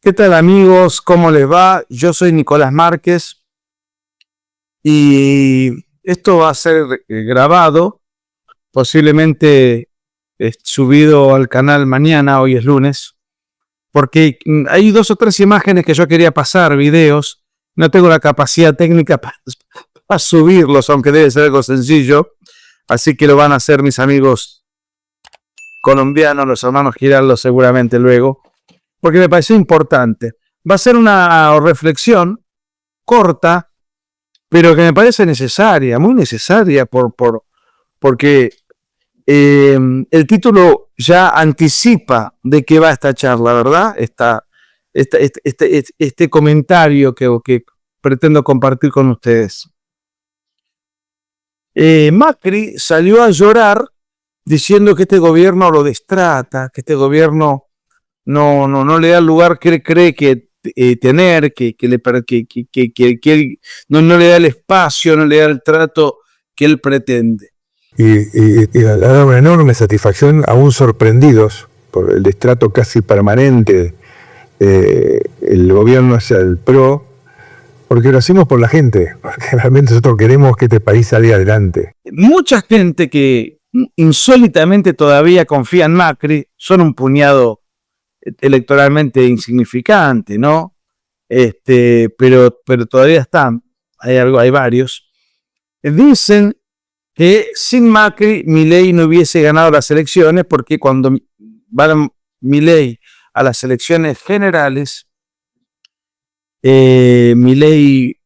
¿Qué tal amigos? ¿Cómo les va? Yo soy Nicolás Márquez y esto va a ser grabado, posiblemente subido al canal mañana, hoy es lunes, porque hay 2 o 3 imágenes que yo quería pasar, videos, no tengo la capacidad técnica para subirlos, aunque debe ser algo sencillo, así que lo van a hacer mis amigos colombianos, los hermanos Giraldo seguramente luego, porque me pareció importante. Va a ser una reflexión corta, pero que me parece necesaria, muy necesaria, porque el título ya anticipa de qué va esta charla, ¿verdad? Este comentario que pretendo compartir con ustedes. Macri salió a llorar diciendo que este gobierno lo destrata, que este gobierno no le da el lugar que él cree que tener, que él no le da el espacio, no le da el trato que él pretende. Y ha dado una enorme satisfacción, aún sorprendidos por el destrato casi permanente el gobierno hacia el PRO, porque lo hacemos por la gente, porque realmente nosotros queremos que este país salga adelante. Mucha gente que insólitamente todavía confía en Macri, son un puñado electoralmente insignificante, ¿no? Pero todavía están, hay varios. Dicen que sin Macri, Milei no hubiese ganado las elecciones, porque cuando va Milei a las elecciones generales, Milei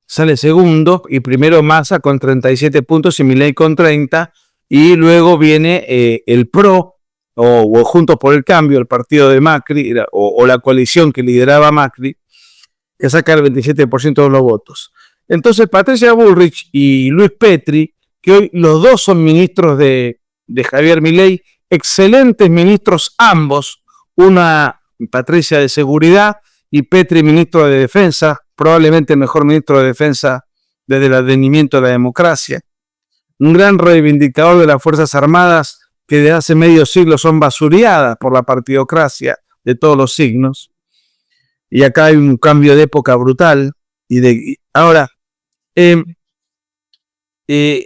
sale segundo y primero Massa con 37 puntos y Milei con 30, y luego viene el PRO, o Juntos por el Cambio, el partido de Macri, o la coalición que lideraba Macri, que saca el 27% de los votos. Entonces Patricia Bullrich y Luis Petri, que hoy los dos son ministros de Javier Milei, excelentes ministros ambos, una Patricia de Seguridad y Petri ministro de Defensa, probablemente el mejor ministro de Defensa desde el advenimiento de la democracia, un gran reivindicador de las Fuerzas Armadas, que desde hace medio siglo son basureadas por la partidocracia de todos los signos. Y acá hay un cambio de época brutal. Ahora, en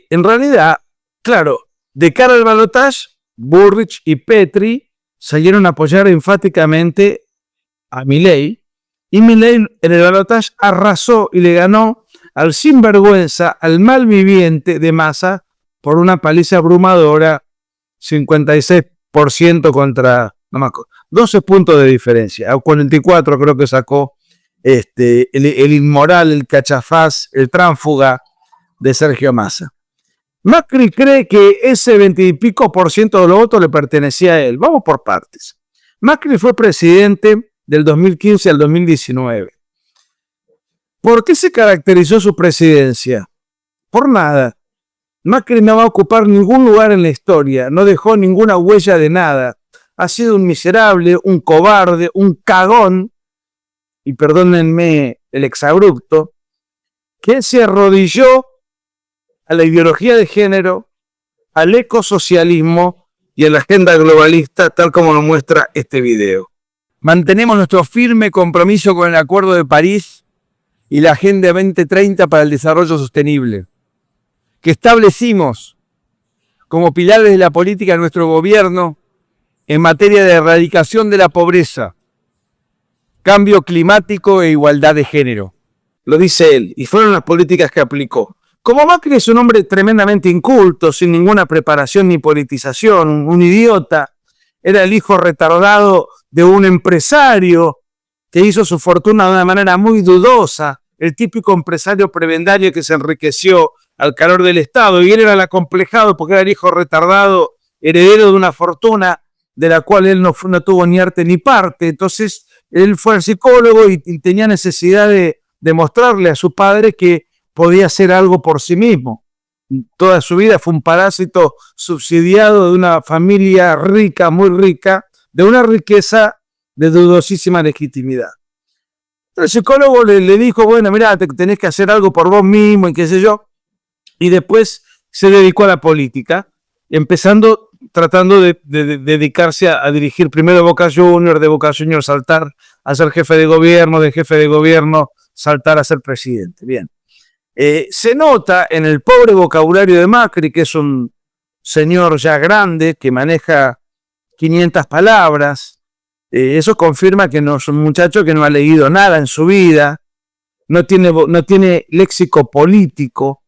realidad, claro, de cara al balotaje, Bullrich y Petri salieron a apoyar enfáticamente a Milei, y Milei en el balotaje arrasó y le ganó al sinvergüenza, al malviviente de Massa, por una paliza abrumadora, 56% contra, no me acuerdo, 12 puntos de diferencia, a 44 creo que sacó el inmoral, el cachafaz, el tránsfuga de Sergio Massa. Macri cree que ese 20 y pico por ciento de los votos le pertenecía a él. Vamos por partes. Macri fue presidente del 2015 al 2019. ¿Por qué se caracterizó su presidencia? Por nada. Macri no va a ocupar ningún lugar en la historia, no dejó ninguna huella de nada. Ha sido un miserable, un cobarde, un cagón, y perdónenme el exabrupto, que se arrodilló a la ideología de género, al ecosocialismo y a la agenda globalista, tal como lo muestra este video. Mantenemos nuestro firme compromiso con el Acuerdo de París y la Agenda 2030 para el Desarrollo Sostenible, que establecimos como pilares de la política de nuestro gobierno en materia de erradicación de la pobreza, cambio climático e igualdad de género. Lo dice él, y fueron las políticas que aplicó. Como Macri es un hombre tremendamente inculto, sin ninguna preparación ni politización, un idiota, era el hijo retardado de un empresario que hizo su fortuna de una manera muy dudosa, el típico empresario prebendario que se enriqueció al calor del Estado, y él era el acomplejado porque era el hijo retardado, heredero de una fortuna de la cual él no tuvo ni arte ni parte. Entonces él fue al psicólogo y tenía necesidad de demostrarle a su padre que podía hacer algo por sí mismo. Toda su vida fue un parásito subsidiado de una familia rica, muy rica, de una riqueza de dudosísima legitimidad. El psicólogo le dijo, bueno, mira, tenés que hacer algo por vos mismo y qué sé yo, y después se dedicó a la política, empezando tratando de dedicarse a dirigir primero Boca Juniors, de Boca Juniors saltar a ser jefe de gobierno saltar a ser presidente. Bien. Se nota en el pobre vocabulario de Macri, que es un señor ya grande, que maneja 500 palabras. Eso confirma que no es un muchacho que no ha leído nada en su vida, no tiene léxico político,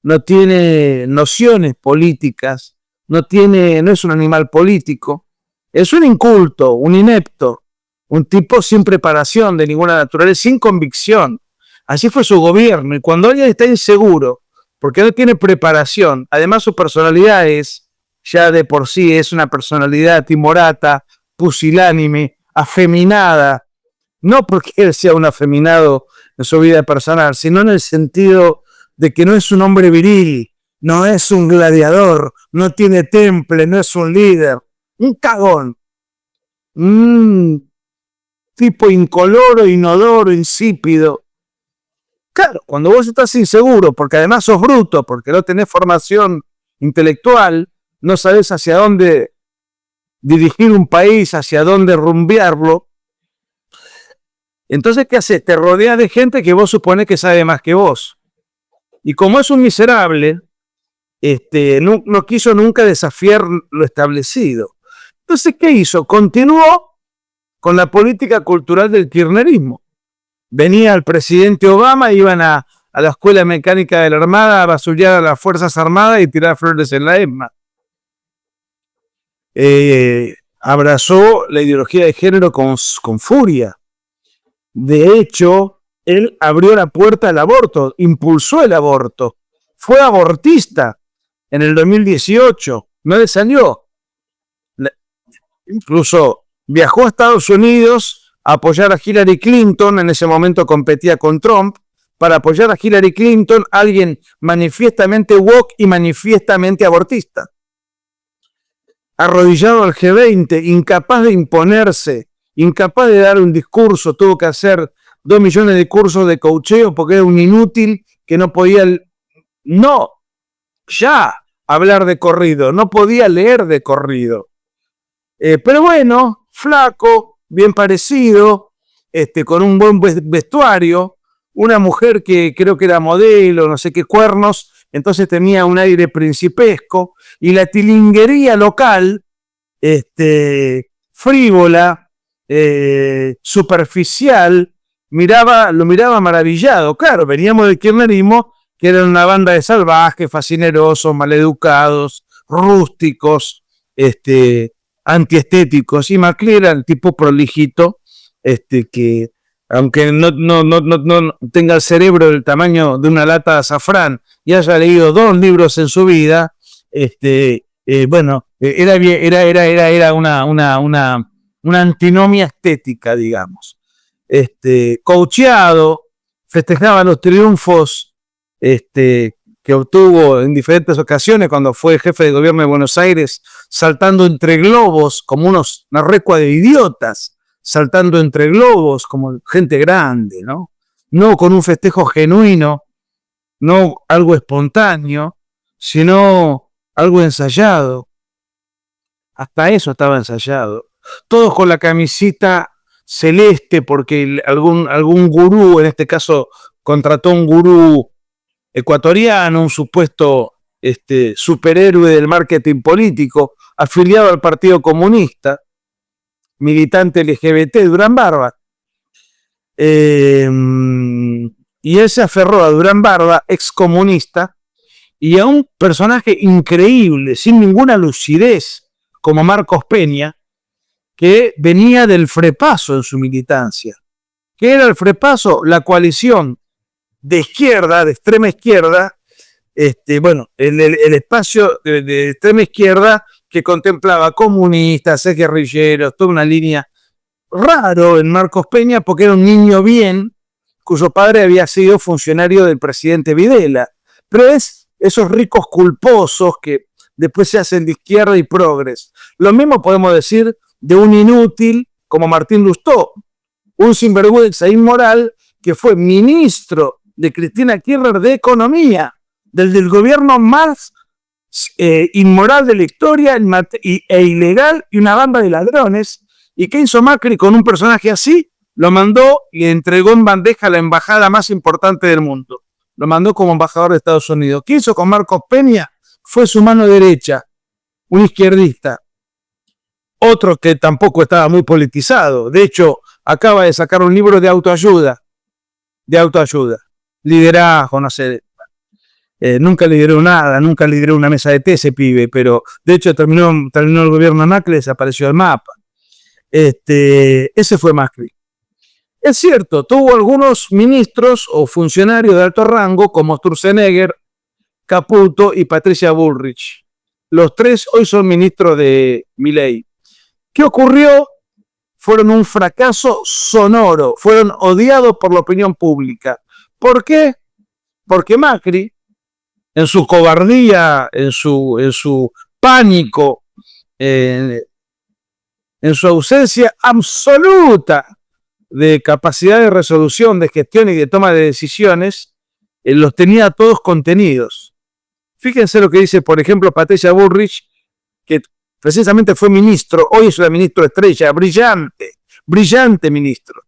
no tiene nociones políticas, no es un animal político, es un inculto, un inepto, un tipo sin preparación de ninguna naturaleza, sin convicción. Así fue su gobierno, y cuando alguien está inseguro, porque no tiene preparación, además su personalidad ya de por sí es una personalidad timorata, pusilánime, afeminada, no porque él sea un afeminado en su vida personal, sino en el sentido de que no es un hombre viril, no es un gladiador, no tiene temple, no es un líder, un cagón, un tipo incoloro, inodoro, insípido. Claro, cuando vos estás inseguro, porque además sos bruto, porque no tenés formación intelectual, no sabés hacia dónde dirigir un país, hacia dónde rumbearlo, entonces, ¿qué haces? Te rodeas de gente que vos suponés que sabe más que vos. Y como es un miserable, no quiso nunca desafiar lo establecido. Entonces, ¿qué hizo? Continuó con la política cultural del kirchnerismo. Venía el presidente Obama, iban a la Escuela Mecánica de la Armada a basullar a las Fuerzas Armadas y tirar flores en la ESMA. Abrazó la ideología de género con furia. De hecho, él abrió la puerta al aborto, impulsó el aborto, fue abortista en el 2018, no le salió. Incluso viajó a Estados Unidos a apoyar a Hillary Clinton, en ese momento competía con Trump, para apoyar a Hillary Clinton, alguien manifiestamente woke y manifiestamente abortista. Arrodillado al G20, incapaz de imponerse, incapaz de dar un discurso, tuvo que hacer 2 millones de cursos de coacheo porque era un inútil que no podía, hablar de corrido, no podía leer de corrido. Pero bueno, flaco, bien parecido, con un buen vestuario, una mujer que creo que era modelo, no sé qué cuernos, entonces tenía un aire principesco, y la tilinguería local, frívola, superficial, lo miraba maravillado. Claro, veníamos del kirchnerismo, que era una banda de salvajes, fascinerosos, maleducados, rústicos, antiestéticos, y Macri era el tipo prolijito, que aunque no tenga el cerebro del tamaño de una lata de azafrán y haya leído 2 libros en su vida, era una antinomia estética, digamos. Coacheado, festejaba los triunfos que obtuvo en diferentes ocasiones cuando fue jefe de gobierno de Buenos Aires, saltando entre globos como una recua de idiotas, saltando entre globos como gente grande, ¿no? No con un festejo genuino, no algo espontáneo, sino algo ensayado. Hasta eso estaba ensayado. Todos con la camisita celeste porque algún gurú, en este caso contrató un gurú ecuatoriano, un supuesto superhéroe del marketing político, afiliado al Partido Comunista, militante LGBT, Durán Barba. Y él se aferró a Durán Barba, excomunista, y a un personaje increíble, sin ninguna lucidez, como Marcos Peña, que venía del Frepaso en su militancia. ¿Qué era el Frepaso? La coalición de izquierda, de extrema izquierda, el espacio de extrema izquierda que contemplaba comunistas, guerrilleros, toda una línea raro en Marcos Peña porque era un niño bien, cuyo padre había sido funcionario del presidente Videla. Pero es esos ricos culposos que después se hacen de izquierda y progres. Lo mismo podemos decir de un inútil como Martín Lustó, un sinvergüenza inmoral que fue ministro de Cristina Kirchner de Economía, del gobierno más inmoral de la historia e ilegal y una banda de ladrones. ¿Y qué hizo Macri con un personaje así? Lo mandó y entregó en bandeja a la embajada más importante del mundo. Lo mandó como embajador de Estados Unidos. ¿Qué hizo con Marcos Peña? Fue su mano derecha, un izquierdista. Otro que tampoco estaba muy politizado. De hecho, acaba de sacar un libro de autoayuda. Liderazgo, no sé. Nunca lideró nada, nunca lideró una mesa de té ese pibe, pero de hecho terminó el gobierno de Macri, desapareció del mapa. Ese fue Macri. Es cierto, tuvo algunos ministros o funcionarios de alto rango como Sturzenegger, Caputo y Patricia Bullrich. Los tres hoy son ministros de Milei. ¿Qué ocurrió? Fueron un fracaso sonoro, fueron odiados por la opinión pública. ¿Por qué? Porque Macri, en su cobardía, en su pánico, en su ausencia absoluta de capacidad de resolución, de gestión y de toma de decisiones, los tenía todos contenidos. Fíjense lo que dice, por ejemplo, Patricia Bullrich, que precisamente fue ministro, hoy es una ministra estrella, brillante ministro,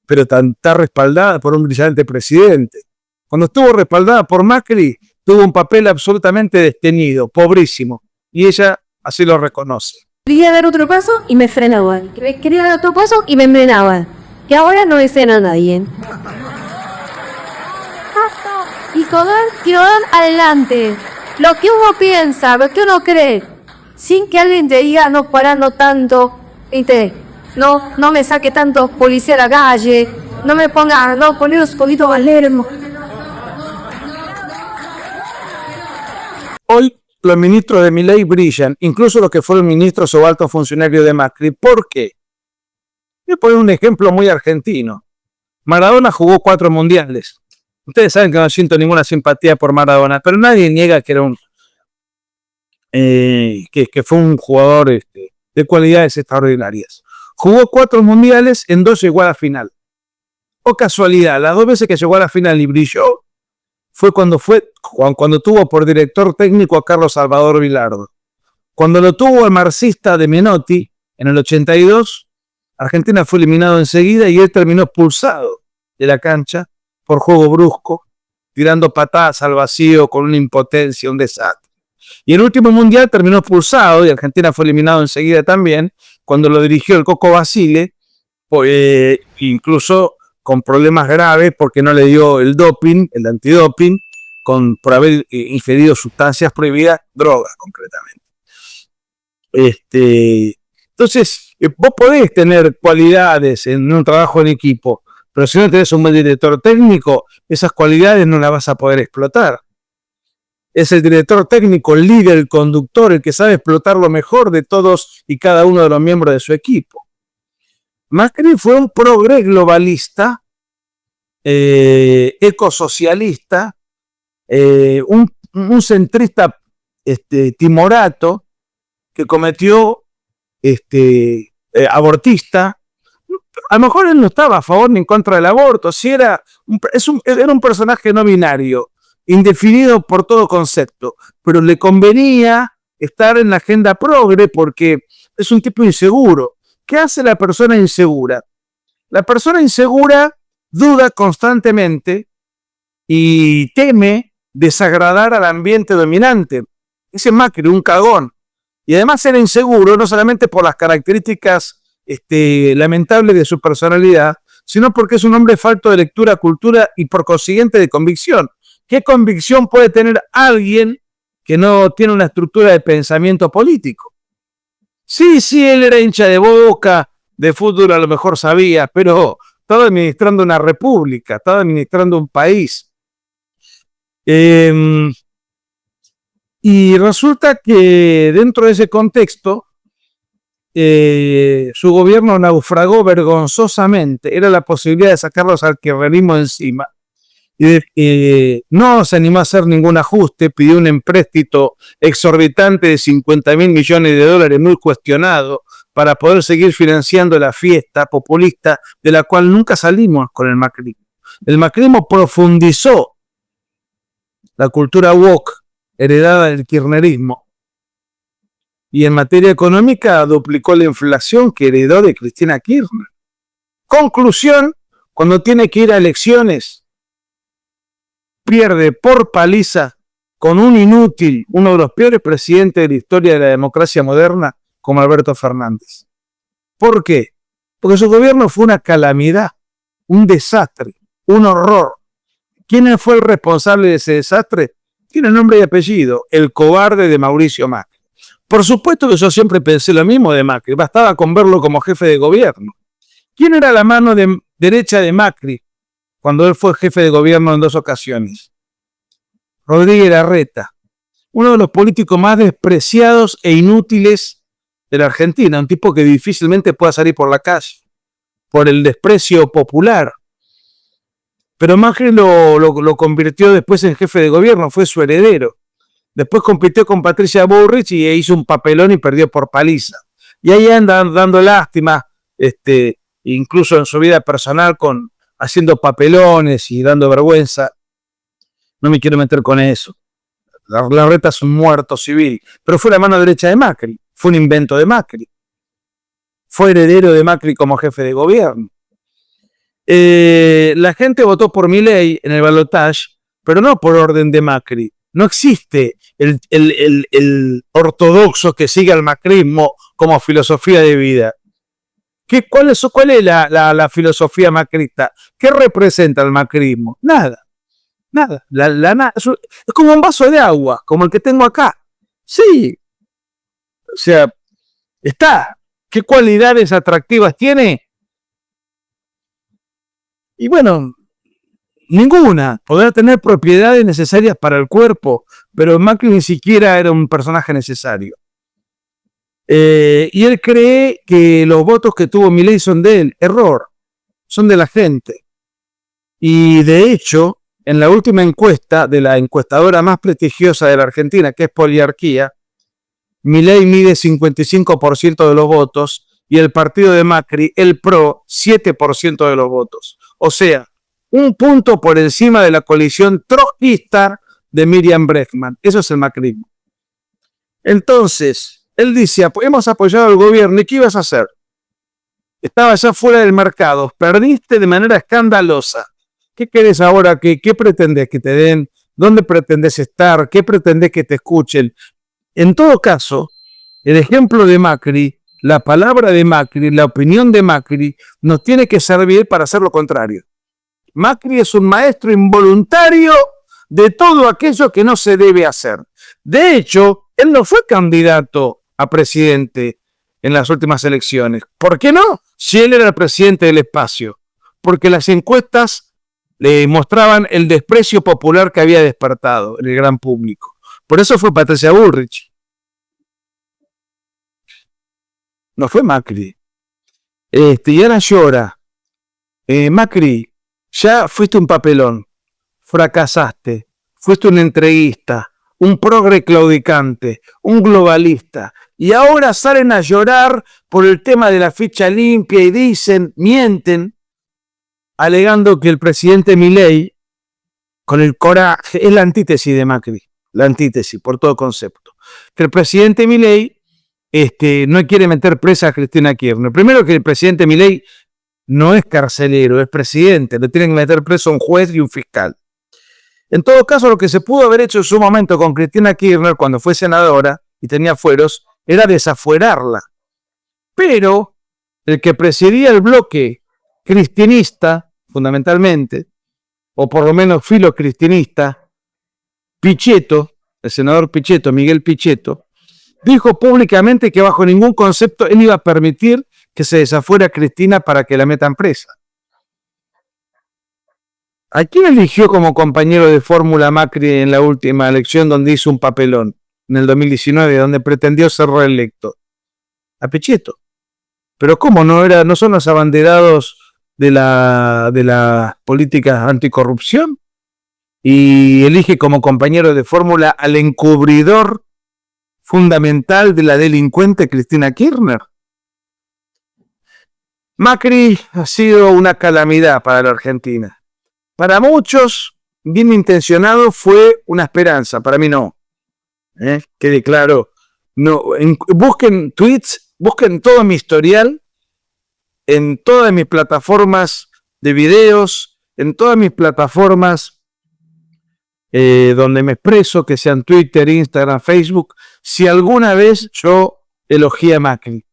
pero está respaldada por un brillante presidente. Cuando estuvo respaldada por Macri, tuvo un papel absolutamente destenido, pobrísimo, y ella así lo reconoce. Quería dar otro paso y me frenaban. Quería dar otro paso y me frenaban. Que ahora no me frena nadie. Y que van adelante. Lo que uno piensa, lo que uno cree. Sin que alguien te diga, no parando tanto. ¿Viste? No me saque tantos policías a la calle. No me ponga, no poneros un poquito más lermo. Hoy los ministros de Milei brillan, incluso los que fueron ministros o altos funcionarios de Macri. ¿Por qué? Voy a poner un ejemplo muy argentino. Maradona jugó 4 mundiales. Ustedes saben que no siento ninguna simpatía por Maradona, pero nadie niega que era que fue un jugador de cualidades extraordinarias. Jugó 4 mundiales, en 2 llegó a la final. O casualidad, las 2 veces que llegó a la final y brilló, fue cuando tuvo por director técnico a Carlos Salvador Vilardo. Cuando lo tuvo el marxista de Menotti, en el 82, Argentina fue eliminado enseguida y él terminó expulsado de la cancha por juego brusco, tirando patadas al vacío con una impotencia, un desastre. Y el último mundial terminó expulsado y Argentina fue eliminado enseguida también, cuando lo dirigió el Coco Basile, incluso con problemas graves porque no le dio el doping, el antidoping, por haber ingerido sustancias prohibidas, drogas concretamente. Entonces, vos podés tener cualidades en un trabajo en equipo, pero si no tenés un buen director técnico, esas cualidades no las vas a poder explotar. Es el director técnico, el líder, el conductor, el que sabe explotar lo mejor de todos y cada uno de los miembros de su equipo. Macri fue un progre globalista, ecosocialista, un centrista timorato que cometió abortista. A lo mejor él no estaba a favor ni en contra del aborto, era un personaje no binario, indefinido por todo concepto, pero le convenía estar en la agenda progre porque es un tipo inseguro. ¿Qué hace la persona insegura? La persona insegura duda constantemente y teme desagradar al ambiente dominante. Ese es Macri, un cagón. Y además era inseguro no solamente por las características lamentables de su personalidad, sino porque es un hombre falto de lectura, cultura y por consiguiente de convicción. ¿Qué convicción puede tener alguien que no tiene una estructura de pensamiento político? Sí, él era hincha de Boca, de fútbol a lo mejor sabía, pero estaba administrando una república, estaba administrando un país. Y resulta que dentro de ese contexto, su gobierno naufragó vergonzosamente. Era la posibilidad de sacarlos al kirchnerismo encima. Y no se animó a hacer ningún ajuste, pidió un empréstito exorbitante de $50.000 millones, muy cuestionado, para poder seguir financiando la fiesta populista de la cual nunca salimos con el macrismo. El macrismo profundizó la cultura woke heredada del kirchnerismo. Y en materia económica duplicó la inflación que heredó de Cristina Kirchner. Conclusión, cuando tiene que ir a elecciones, pierde por paliza con un inútil, uno de los peores presidentes de la historia de la democracia moderna, como Alberto Fernández. ¿Por qué? Porque su gobierno fue una calamidad, un desastre, un horror. ¿Quién fue el responsable de ese desastre? Tiene nombre y apellido, el cobarde de Mauricio Macri. Por supuesto que yo siempre pensé lo mismo de Macri, bastaba con verlo como jefe de gobierno. ¿Quién era la mano derecha de Macri cuando él fue jefe de gobierno en 2 ocasiones? Rodríguez Larreta, uno de los políticos más despreciados e inútiles de la Argentina, un tipo que difícilmente pueda salir por la calle, por el desprecio popular. Pero Macri lo convirtió después en jefe de gobierno, fue su heredero. Después compitió con Patricia Bullrich y hizo un papelón y perdió por paliza. Y ahí anda dando lástima, incluso en su vida personal, haciendo papelones y dando vergüenza. No me quiero meter con eso. Larreta es un muerto civil, pero fue la mano derecha de Macri, fue un invento de Macri. Fue heredero de Macri como jefe de gobierno. La gente votó por Milei en el balotaje, pero no por orden de Macri. No existe el ortodoxo que sigue al macrismo como filosofía de vida. ¿Cuál es la filosofía macrista? ¿Qué representa el macrismo? Nada. Nada. Es como un vaso de agua, como el que tengo acá. Sí. O sea, está. ¿Qué cualidades atractivas tiene? Y bueno, ninguna. Podrá tener propiedades necesarias para el cuerpo, pero Macri ni siquiera era un personaje necesario. Y él cree que los votos que tuvo Milei son de él. Error. Son de la gente. Y de hecho, en la última encuesta de la encuestadora más prestigiosa de la Argentina, que es Poliarquía, Milei mide 55% de los votos y el partido de Macri, el PRO, 7% de los votos. O sea, un punto por encima de la coalición trotskista de Miriam Bregman. Eso es el macrismo. Entonces, él dice, hemos apoyado al gobierno, ¿y qué ibas a hacer? Estaba ya fuera del mercado, perdiste de manera escandalosa. ¿Qué querés ahora? ¿Qué pretendés que te den? ¿Dónde pretendés estar? ¿Qué pretendés que te escuchen? En todo caso, el ejemplo de Macri, la palabra de Macri, la opinión de Macri, nos tiene que servir para hacer lo contrario. Macri es un maestro involuntario de todo aquello que no se debe hacer. De hecho, él no fue candidato a presidente en las últimas elecciones. ¿Por qué no? Si él era el presidente del espacio. Porque las encuestas le mostraban el desprecio popular que había despertado en el gran público. Por eso fue Patricia Bullrich. No fue Macri. Y ahora llora. Macri, ya fuiste un papelón. Fracasaste. Fuiste un entreguista. Un progre claudicante. Un globalista. Y ahora salen a llorar por el tema de la ficha limpia y dicen, mienten, alegando que el presidente Milei, con el coraje, es la antítesis de Macri. La antítesis, por todo concepto. Que el presidente Milei no quiere meter presa a Cristina Kirchner. Primero que el presidente Milei no es carcelero, es presidente. Le tienen que meter preso a un juez y un fiscal. En todo caso, lo que se pudo haber hecho en su momento con Cristina Kirchner cuando fue senadora y tenía fueros, era desafuerarla. Pero el que presidía el bloque cristinista, fundamentalmente, o por lo menos filocristinista, Pichetto, el senador Pichetto, Miguel Pichetto, dijo públicamente que bajo ningún concepto él iba a permitir que se desafuera a Cristina para que la metan presa. ¿A quién eligió como compañero de fórmula Macri en la última elección donde hizo un papelón? En el 2019, donde pretendió ser reelecto. A Pichetto. Pero ¿cómo? ¿No son los abanderados de las políticas anticorrupción? Y elige como compañero de fórmula al encubridor fundamental de la delincuente Cristina Kirchner. Macri ha sido una calamidad para la Argentina. Para muchos, bien intencionado, fue una esperanza. Para mí no. Quede claro. No, busquen tweets, busquen todo mi historial en todas mis plataformas de videos, en todas mis plataformas donde me expreso, que sean Twitter, Instagram, Facebook. Si alguna vez yo elogié a Macri,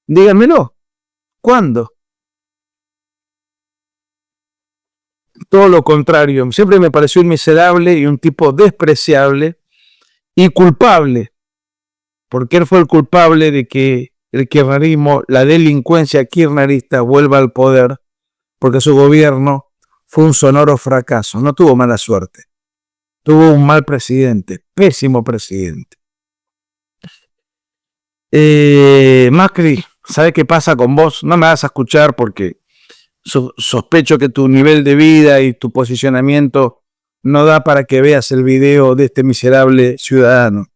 díganmelo. ¿Cuándo? Todo lo contrario. Siempre me pareció un miserable y un tipo despreciable y culpable. Porque él fue el culpable de que el kirchnerismo, la delincuencia kirchnerista vuelva al poder, porque su gobierno fue un sonoro fracaso. No tuvo mala suerte. Tuvo un mal presidente, pésimo presidente. Macri, ¿sabe qué pasa con vos? No me vas a escuchar porque sospecho que tu nivel de vida y tu posicionamiento no da para que veas el video de este miserable ciudadano.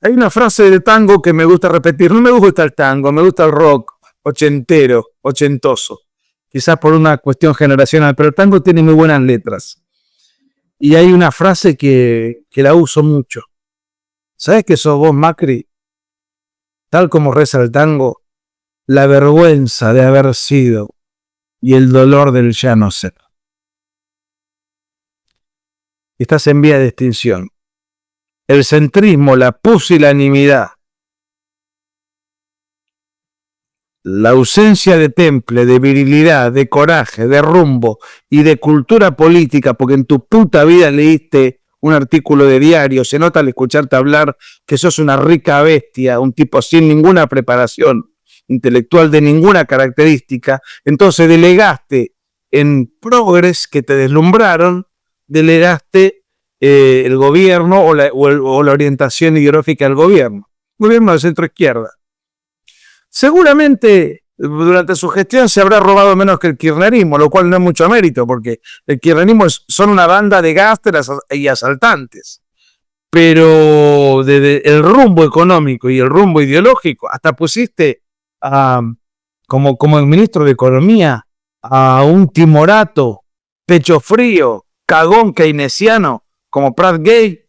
Hay una frase de tango que me gusta repetir. No me gusta el tango, me gusta el rock ochentero, ochentoso. Quizás por una cuestión generacional, pero el tango tiene muy buenas letras. Y hay una frase que la uso mucho. ¿Sabes qué sos vos, Macri? Tal como reza el tango, la vergüenza de haber sido y el dolor del ya no ser. Estás en vía de extinción. El centrismo, la pusilanimidad, la ausencia de temple, de virilidad, de coraje, de rumbo y de cultura política, porque en tu puta vida leíste un artículo de diario, se nota al escucharte hablar que sos una rica bestia, un tipo sin ninguna preparación intelectual de ninguna característica, entonces delegaste en progres que te deslumbraron, delegaste el gobierno o la orientación ideológica del gobierno de centro izquierda. Seguramente durante su gestión se habrá robado menos que el kirchnerismo, lo cual no es mucho mérito, porque el kirchnerismo son una banda de gángsters y asaltantes. Pero desde el rumbo económico y el rumbo ideológico, hasta pusiste como el ministro de Economía a un timorato, pecho frío, cagón keynesiano, como Prat Gay,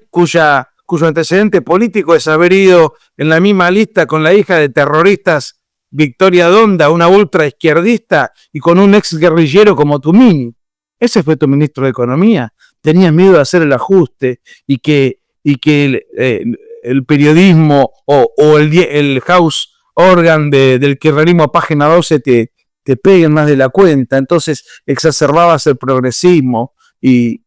cuyo antecedente político es haber ido en la misma lista con la hija de terroristas Victoria Donda, una ultraizquierdista, y con un ex guerrillero como Tumini. Ese fue tu ministro de Economía. Tenías miedo de hacer el ajuste y que el periodismo o el house organ del kirchnerismo, página 12, te peguen más de la cuenta. Entonces exacerbabas el progresismo y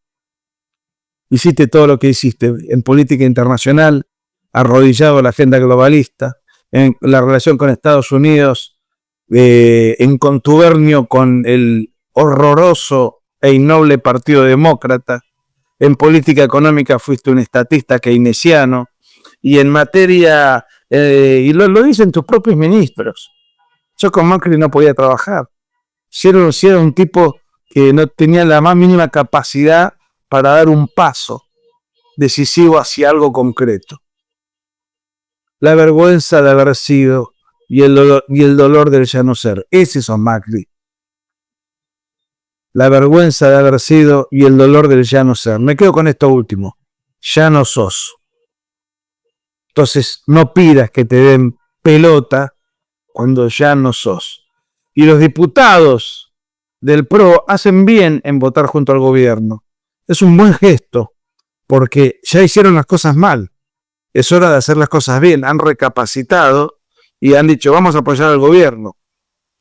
hiciste todo lo que hiciste en política internacional, arrodillado a la agenda globalista, en la relación con Estados Unidos, en contubernio con el horroroso e innoble Partido Demócrata. En política económica fuiste un estatista keynesiano. Y en materia, y lo dicen tus propios ministros, yo con Macri no podía trabajar. Si era un tipo que no tenía la más mínima capacidad para dar un paso decisivo hacia algo concreto. La vergüenza de haber sido y el dolor del ya no ser. Ese son Macri. La vergüenza de haber sido y el dolor del ya no ser. Me quedo con esto último. Ya no sos. Entonces no pidas que te den pelota cuando ya no sos. Y los diputados del PRO hacen bien en votar junto al gobierno. Es un buen gesto, porque ya hicieron las cosas mal. Es hora de hacer las cosas bien. Han recapacitado y han dicho, vamos a apoyar al gobierno.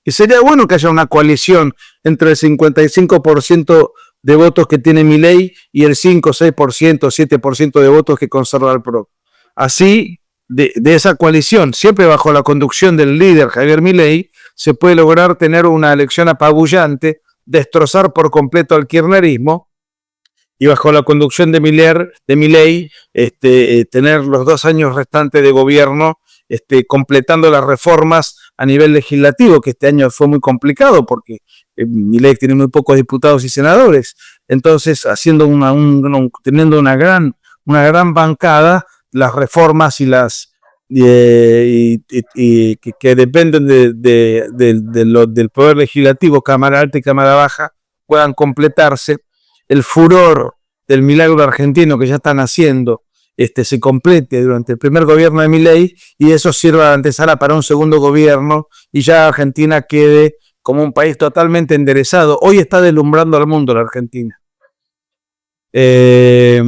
Y sería bueno que haya una coalición entre el 55% de votos que tiene Milei y el 5, 6%, 7% de votos que conserva el PRO. Así, de esa coalición, siempre bajo la conducción del líder Javier Milei, se puede lograr tener una elección apabullante, destrozar por completo al kirchnerismo, y bajo la conducción de Milei, tener los 2 años restantes de gobierno, completando las reformas a nivel legislativo, que este año fue muy complicado porque Milei tiene muy pocos diputados y senadores. Entonces, teniendo una gran bancada, las reformas y las que dependen del Poder Legislativo, Cámara Alta y Cámara Baja, puedan completarse. El furor del milagro argentino que ya están haciendo se complete durante el primer gobierno de Milei y eso sirva de antesala para un segundo gobierno y ya Argentina quede como un país totalmente enderezado. Hoy está deslumbrando al mundo la Argentina. Y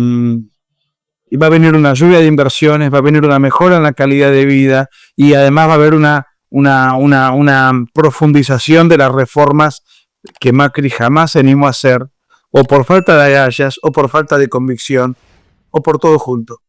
va a venir una lluvia de inversiones, va a venir una mejora en la calidad de vida y además va a haber una profundización de las reformas que Macri jamás se animó a hacer, o por falta de agallas, o por falta de convicción, o por todo junto.